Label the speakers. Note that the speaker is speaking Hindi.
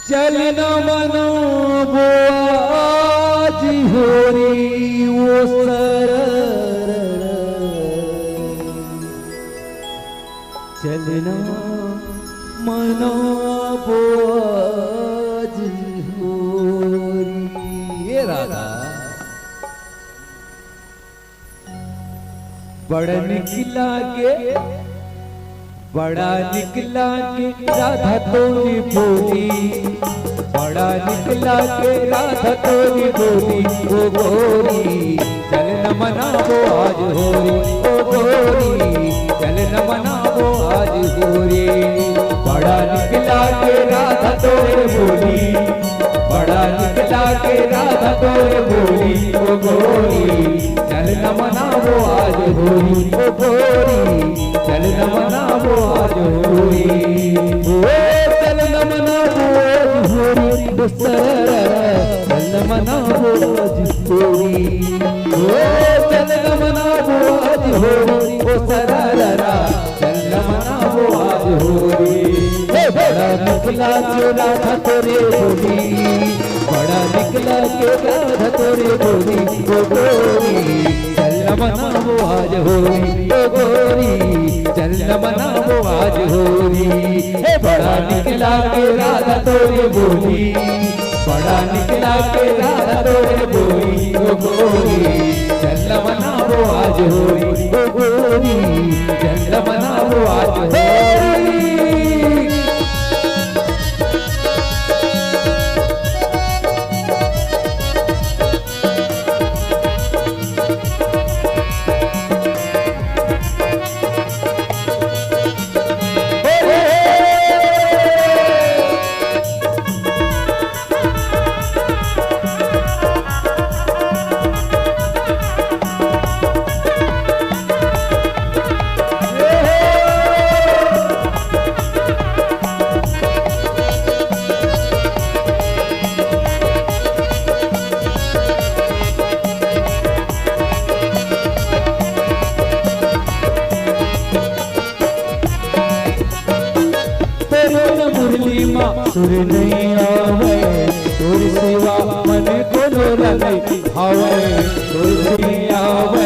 Speaker 1: चलना मनो वो आज होरी वो सरर चलना मनो वो आज होरी। ये राधा बड़ा निकला के राधा तोरी बोली, बड़ा निकला के राधा तोरी बोली। ओ गोरी चल न मनावो आज होरी, ओ गोरी चल न मनावो आज होरी। बड़ा निकला के राधा तोरे बोली, बड़ा निकला के राधा तोरे बोली। ओ गोरी चल न मनावो आज होरी, ओ गोरी चल न मनावो आज होरी। ओ चल न मनावो आज होरी ओ सरर चल न मनावो आज होरी। ओ चल न मनावो आज होरी ओ सरर चल न मनावो आज होरी। बड़ा निकला के राधा तोरे बोली, बड़ा निकला के राधा तोरे बोली। ओ गोरी चल न मनावो आज होरी, ओ गोरी चल न मनावो आज होरी। हे बड़ा निकला के राधा तोरे बोली, बड़ा निकला के राधा तोरे बोली। ओ गोरी चल न मनावो आज होरी, ओ गोरी चल न मनावो आज होरी। सुर नहीं आवे सुर सिवा मन को लो लगे आवे सुर नहीं आवे।